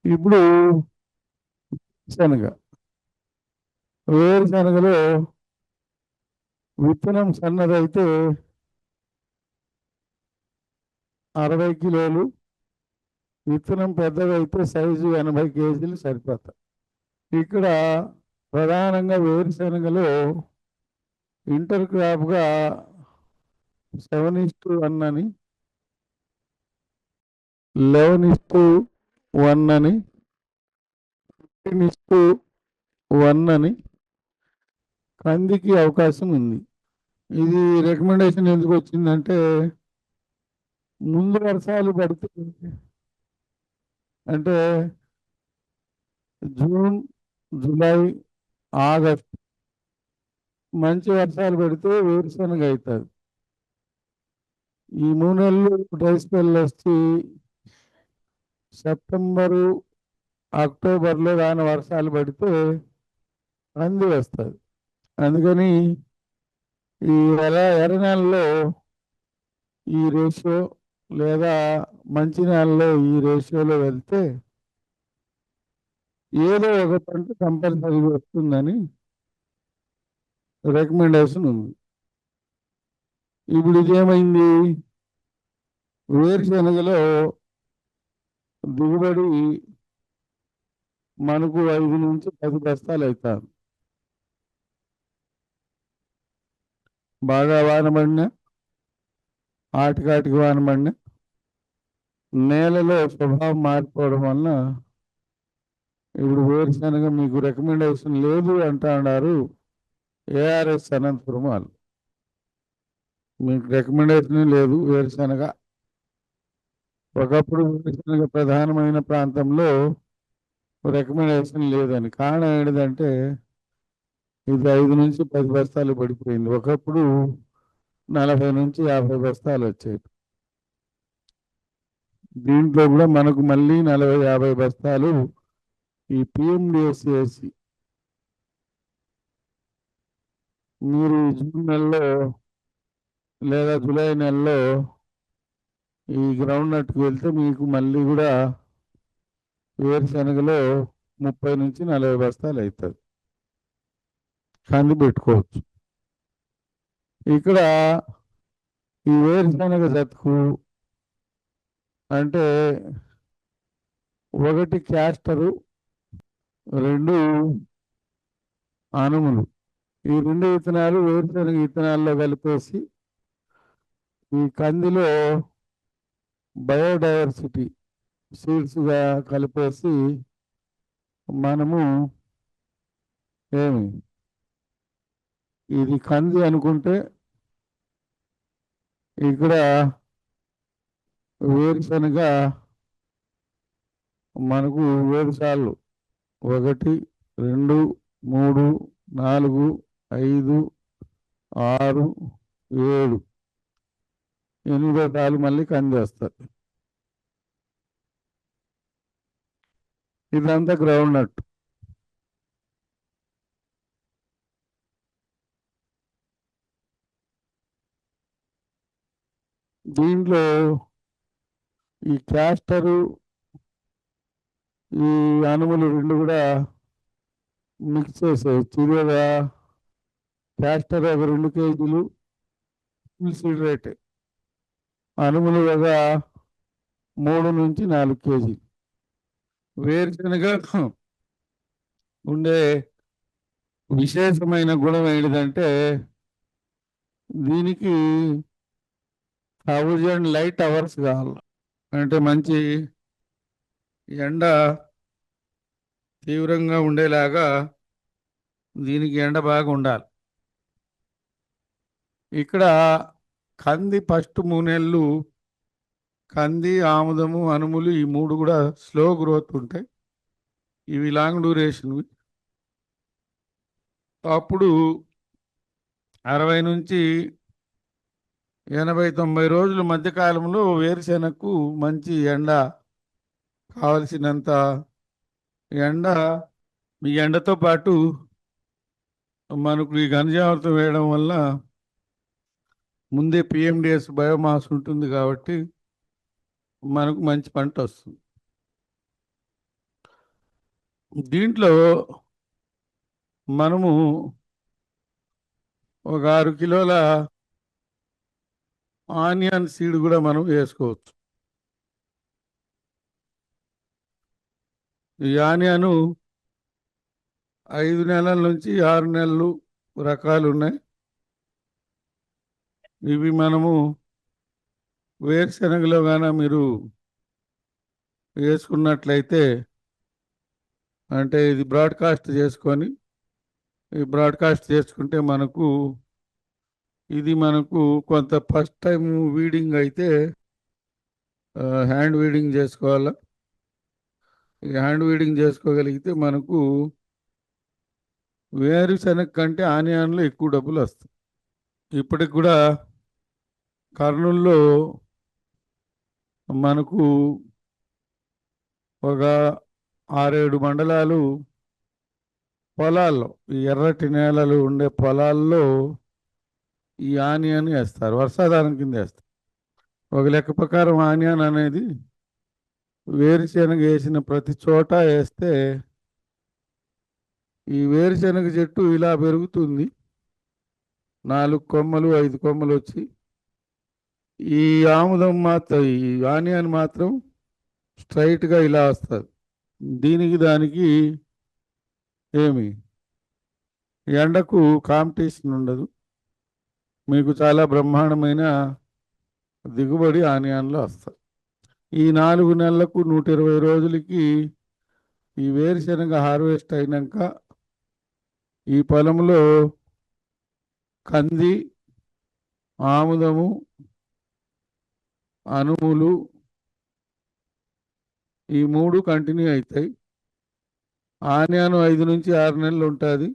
ఇప్పుడు శనగ, వేరుశనగలో విత్తనం సన్నదైతే 60 కిలోలు, విత్తనం పెద్దదైతే సైజు 80 కేజీలు సరిపోతాయి. ఇక్కడ ప్రధానంగా వేరుశనగలో ఇంటర్ క్రాప్గా 7:1 అని, 11:1 అని, 15:1 అని కందికి అవకాశం ఉంది. ఇది రికమెండేషన్ ఎందుకు వచ్చిందంటే ముందు వర్షాలు పడితే, అంటే జూన్, జూలై, ఆగస్ట్ మంచి వర్షాలు పడితే వేరుశనగ అవుతుంది. ఈ 3 నెలలు డ్రై స్పెల్ వచ్చి సెప్టెంబరు, అక్టోబర్లో దాని వర్షాలు పడితే కంది వస్తుంది. అందుకని ఈ ఎర్ర నెలలో ఈ రేషియో లేదా మంచి నెలలో ఈ రేషియోలో వెళ్తే ఏదో ఒక పంట కంపల్సరీ వస్తుందని రికమెండేషన్ ఉంది. ఇప్పుడు ఇదేమైంది, వేరుశనగలో దిగుబడి మనకు 5 నుంచి 10 బస్తాలు అవుతాయి. బాగా వాన పడినా, ఆటికాటికి వాన పడినా, నేలలో స్వభావం మారిపోవడం వలన ఇప్పుడు వేరుశనగ మీకు రికమెండేషన్ లేదు అంటున్నారు ఏఆర్ఎస్ అనంతపురం వాళ్ళు. మీకు రికమెండేషన్ లేదు వేరుశనగ. ఒకప్పుడు వేరుశనగ ప్రధానమైన ప్రాంతంలో రికమెండేషన్ లేదని. కారణం ఏంటిదంటే ఇది 5 నుంచి 10 బస్తాలు పడిపోయింది. ఒకప్పుడు 40 నుంచి 50 బస్తాలు వచ్చాయి. దీంట్లో కూడా మనకు మళ్ళీ 40-50 బస్తాలు ఈ పిఎండిఎస్సి మీరు జూన్ నెలలో లేదా జూలై నెలలో ఈ గ్రౌండ్ నట్కి వెళ్తే మీకు మళ్ళీ కూడా వేరుశనగలో 30 నుంచి 40 బస్తాలు అవుతుంది. కంది పెట్టుకోవచ్చు. ఇక్కడ ఈ వేరుశనగ జతకు అంటే 1 క్యాస్టరు, 2 అనుములు, ఈ 2 విత్తనాలు వేరుశనగ విత్తనాల్లో కలిపేసి ఈ కందిలో బయోడైవర్సిటీ సీడ్స్గా కలిపేసి మనము ఏమి ఇది కంది అనుకుంటే ఇక్కడ వేరుశనగ మనకు 7 సార్లు 1, 2, 3, 4, 5, 6, 7, 8వ సార్లు మళ్ళీ కంది వస్తుంది. ఇదంతా గ్రౌండ్ నట్. దీంట్లో ఈ క్యాస్టరు, ఈ అనుములు 2 కూడా మిక్స్ చేసేది. చిరుగా క్యాస్టర్ ఒక 2 కేజీలు, ఫుల్ సీడ్ రేట్ అనుములు ఒక 3 నుంచి 4 కేజీలు. వేరుశనగ ఉండే విశేషమైన గుణం ఏంటిదంటే దీనికి 1000 లైట్ అవర్స్ కావాలి. అంటే మంచి ఎండ తీవ్రంగా ఉండేలాగా దీనికి ఎండ బాగా ఉండాలి. ఇక్కడ కంది ఫస్ట్ 3 నెలలు కంది, ఆముదము, అనుములు ఈ 3 కూడా స్లో గ్రోత్ ఉంటాయి. ఇవి లాంగ్ డ్యూరేషన్. అప్పుడు 60 నుంచి 80-90 రోజుల మధ్యకాలంలో వేరుశెనగకు మంచి ఎండ, కావలసినంత ఎండ, ఈ ఎండతో పాటు మనకు ఈ ఘనజామృతం వేయడం వల్ల ముందే పిఎండిఎస్ బయోమాస్ ఉంటుంది కాబట్టి మనకు మంచి పంట వస్తుంది. దీంట్లో మనము ఒక 6 కిలోల ఆనియన్ సీడ్ కూడా మనం వేసుకోవచ్చు. ఈ ఆనియన్ 5 నెలల నుంచి 6 నెలలు రకాలు ఉన్నాయి. ఇవి మనము వేరుశనగలో గాన మీరు వేసుకున్నట్లయితే, అంటే ఇది బ్రాడ్కాస్ట్ చేసుకొని, ఈ బ్రాడ్కాస్ట్ చేసుకుంటే మనకు కొంత ఫస్ట్ టైం వీడింగ్ అయితే హ్యాండ్ వీడింగ్ చేసుకోవాలా. ఈ హ్యాండ్ వీడింగ్ చేసుకోగలిగితే మనకు వేరుశనగ కంటే ఆనియన్లో ఎక్కువ డబ్బులు వస్తాయి. ఇప్పటికి కూడా కర్నూలులో మనకు ఒక 6-7 మండలాలు పొలాల్లో, ఈ ఎర్రటి నేలలు ఉండే పొలాల్లో ఈ ఆనియన్ వేస్తారు, వర్షాధారం కింద వేస్తారు. ఒక లెక్క ప్రకారం ఆనియన్ అనేది వేరుశనగ వేసిన ప్రతి చోట వేస్తే ఈ వేరుశనగ చెట్టు ఇలా పెరుగుతుంది, 4 కొమ్మలు 5 కొమ్మలు వచ్చి. ఈ ఆముదం మాత్రం, ఈ ఆనియన్ మాత్రం స్ట్రైట్గా ఇలా వస్తుంది. దీనికి దానికి ఏమి ఎండకు కాంపిటీషన్ ఉండదు. మీకు చాలా బ్రహ్మాండమైన దిగుబడి ఆనియన్లో వస్తుంది. ఈ 4 నెలలకు 120 రోజులకి ఈ వేరుశనగ హార్వెస్ట్ అయినాక ఈ పొలంలో కంది, ఆముదము, అనుములు ఈ 3 కంటిన్యూ అవుతాయి. ఆనియన్ 5 నుంచి 6 నెలలు ఉంటుంది.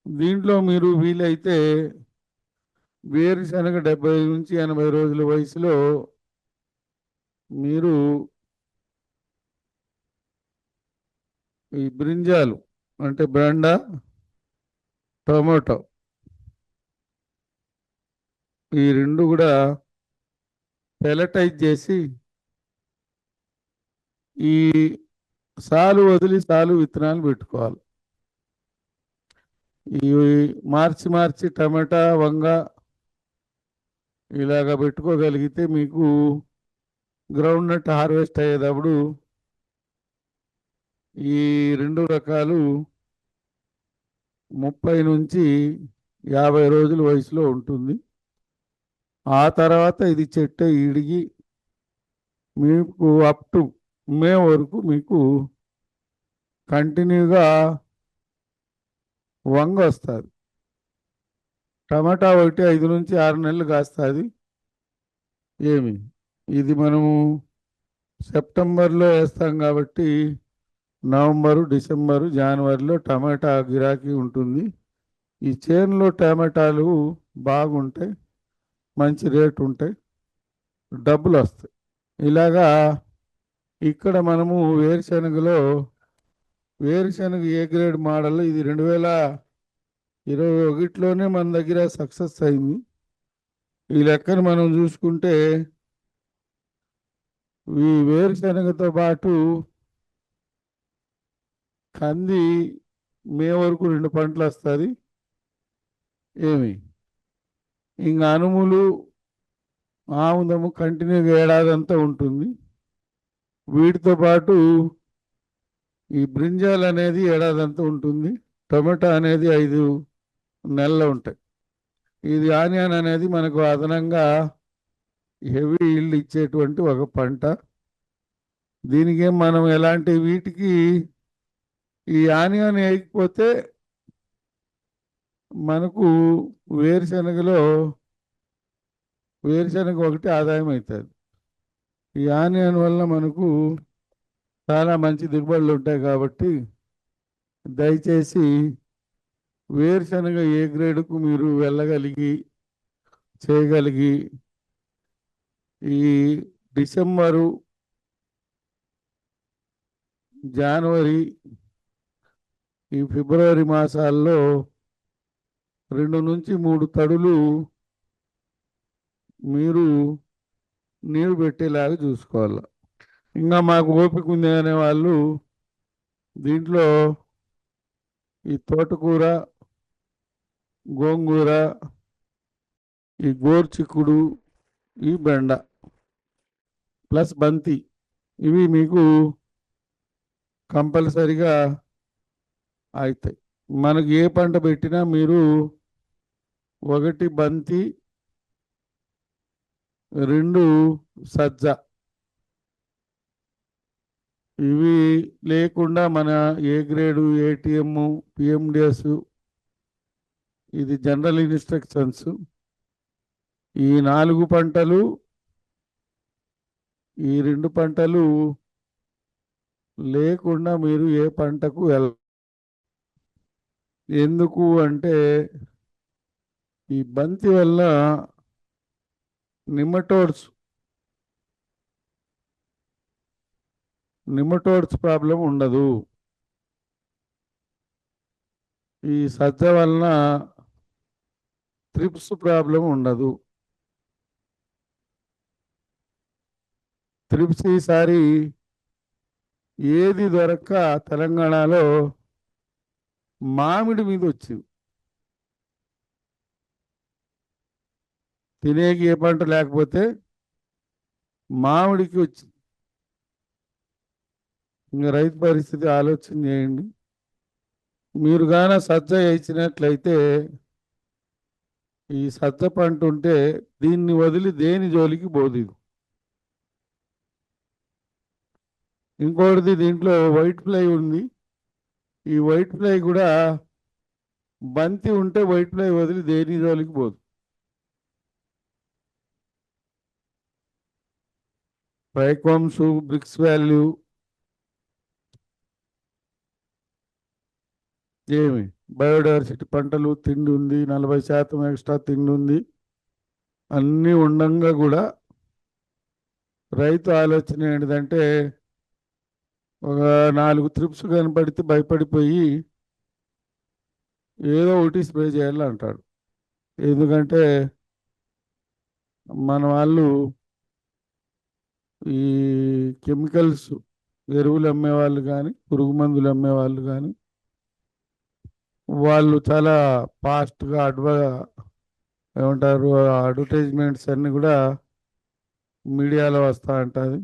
దీంట్లో మీరు వీలైతే వేరుశనగ 75 నుంచి 80 రోజుల వయసులో మీరు ఈ బ్రింజాలు అంటే బెండ, టొమాటో ఈ 2 కూడా పెలటైజ్ చేసి ఈ సాలు వదిలి సాలు విత్తనాలు పెట్టుకోవాలి. ఈ మార్చి టమాటా, వంగ ఇలాగ పెట్టుకోగలిగితే మీకు గ్రౌండ్ నట్ హార్వెస్ట్ అయ్యేటప్పుడు ఈ 2 రకాలు 30 నుంచి 50 రోజుల వయసులో ఉంటుంది. ఆ తర్వాత ఇది చెట్టు ఇడిగి మీకు అప్ టు మే వరకు మీకు కంటిన్యూగా వంగ వస్తుంది. టమాటా ఒకటి 5 నుంచి 6 నెలలు కాస్తుంది. ఇది మనము సెప్టెంబర్లో వేస్తాం కాబట్టి నవంబరు, డిసెంబరు, జనవరిలో టమాటా గిరాకీ ఉంటుంది. ఈ చేనులో టమాటాలు బాగుంటాయి, మంచి రేటు ఉంటాయి, డబ్బులు వస్తాయి. ఇలాగా ఇక్కడ మనము వేరుశనగ ఏ గ్రేడ్ మోడల్ ఇది 2021లోనే మన దగ్గర సక్సెస్ అయింది. ఈ లెక్కను మనం చూసుకుంటే ఈ వేరుశనగతో పాటు కంది మే వరకు 2 పంటలు వస్తుంది. ఇంకా అనుములు, ఆముదము కంటిన్యూగా ఏడాదంతా ఉంటుంది. వీటితో పాటు ఈ బ్రింజాల్ అనేది ఏడాదంతా ఉంటుంది. టొమాటో అనేది 5 నెలలు ఉంటాయి. ఇది ఆనియన్ అనేది మనకు అదనంగా హెవీ ఈల్డ్ ఇచ్చేటువంటి ఒక పంట. దీనికి మనం ఎలాంటి వీటికి ఈ ఆనియన్ వేయకపోతే మనకు వేరుశనగ ఒకటి ఆదాయం అవుతుంది. ఈ ఆనియన్ వల్ల మనకు చాలా మంచి దిగుబడులు ఉంటాయి. కాబట్టి దయచేసి వేరుశనగ ఏ గ్రేడ్కు మీరు వెళ్ళగలిగి చేయగలిగి ఈ డిసెంబరు, జనవరి, ఈ ఫిబ్రవరి మాసాల్లో 2 నుంచి 3 తడులు మీరు నీరు పెట్టేలాగా చూసుకోవాలి. ఇంకా మాకు ఓపిక ఉంది అనే వాళ్ళు దీంట్లో ఈ తోటకూర, గోంగూర, ఈ గోర్చిక్కుడు, ఈ బెండ ప్లస్ బంతి ఇవి మీకు కంపల్సరిగా అవుతాయి. మనకి ఏ పంట పెట్టినా మీరు ఒకటి బంతి, రెండు సజ్జ, ఇవి లేకుండా మన ఏ గ్రేడు, ఏటీఎం, పిఎండిఎస్, ఇది జనరల్ ఇన్స్ట్రక్షన్స్. ఈ 4 పంటలు, ఈ 2 పంటలు లేకుండా మీరు ఏ పంటకు ఎందుకు అంటే ఈ బంతి వల్ల నిమటోడ్స్ ప్రాబ్లం ఉండదు. ఈ సజ్జ వలన త్రిప్స్ ప్రాబ్లం ఉండదు. త్రిప్స్ ఈసారి ఏది దొరక్క తెలంగాణలో మామిడి మీద వచ్చింది. తినేకి ఏ పంట లేకపోతే మామిడికి వచ్చింది. ఇంకా రైతు పరిస్థితి ఆలోచన చేయండి. మీరు గాన సజ్జ వేసినట్లయితే ఈ సజ్జ పంట ఉంటే దీన్ని వదిలి దేని జోలికి పోదు. ఇంకోటిది దీంట్లో వైట్ ఫ్లై ఉంది. ఈ వైట్ ఫ్లై కూడా బంతి ఉంటే వైట్ ఫ్లై వదిలి దేని జోలికి పోదు. ట్రైకోమ్స్, బ్రిక్స్ వాల్యూ ఏమి బయోడైవర్సిటీ పంటలు తిండి ఉంది, 40% ఎక్స్ట్రా తిండి ఉంది. అన్నీ ఉండంగా కూడా రైతు ఆలోచన ఏంటిదంటే ఒక 4 త్రిప్స్ కనపడితే భయపడిపోయి ఏదో ఒకటి స్ప్రే చేయాలంటాడు. ఎందుకంటే మన వాళ్ళు ఈ కెమికల్స్ ఎరువులు అమ్మేవాళ్ళు కానీ, పురుగు మందులు అమ్మేవాళ్ళు కానీ వాళ్ళు చాలా ఫాస్ట్గా ఏమంటారు అడ్వర్టైజ్మెంట్స్ అన్నీ కూడా మీడియాలో వస్తూ ఉంటుంది.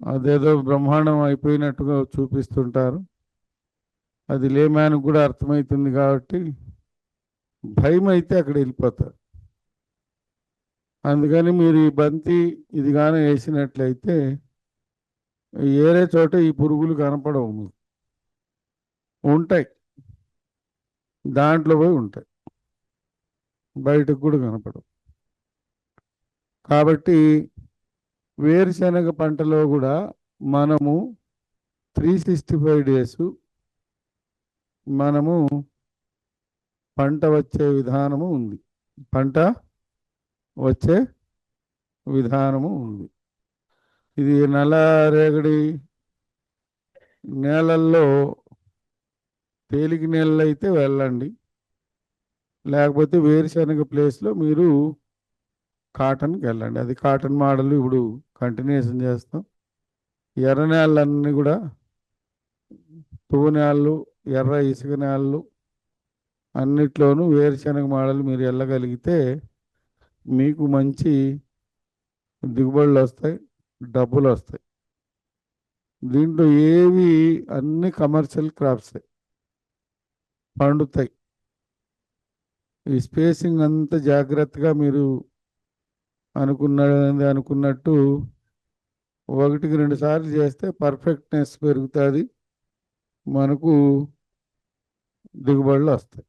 అదేదో బ్రహ్మాండం అయిపోయినట్టుగా చూపిస్తుంటారు. అది లేమ్యాన్కి కూడా అర్థమవుతుంది కాబట్టి భయం అయితే అక్కడ వెళ్ళిపోతారు. అందుకని మీరు ఈ బంతి ఇది కానీ వేసినట్లయితే ఏరే చోట ఈ పురుగులు కనపడవు. ఉంటాయి, దాంట్లో పోయి ఉంటాయి, బయటకు కూడా కనపడవు. కాబట్టి వేరుశనగ పంటలో కూడా మనము 365 డేస్ మనము పంట వచ్చే విధానము ఉంది. పంట వచ్చే విధానము ఉంది. ఇది నల్లరేగడి నేలల్లో తేలిక నేలలు అయితే వెళ్ళండి, లేకపోతే వేరుశనగ ప్లేస్లో మీరు కాటన్కి వెళ్ళండి. అది కాటన్ మోడల్ ఇప్పుడు కంటిన్యూషన్ చేస్తాం. ఎర్ర నేలలన్నీ కూడా తువ్వు నేలలు, ఎర్ర ఇసుక నేలలు అన్నిట్లోనూ వేరుశనగ మోడల్ మీరు వెళ్ళగలిగితే మీకు మంచి దిగుబడులు వస్తాయి, డబ్బులు వస్తాయి. దీంట్లో ఏవి అన్ని కమర్షియల్ క్రాప్స్ పండుతాయి. ఈ స్పేసింగ్ అంతా జాగ్రత్తగా మీరు అనుకున్నట్టు 1కి 2 సార్లు చేస్తే పర్ఫెక్ట్నెస్ పెరుగుతుంది, మనకు దిగుబడులు వస్తాయి.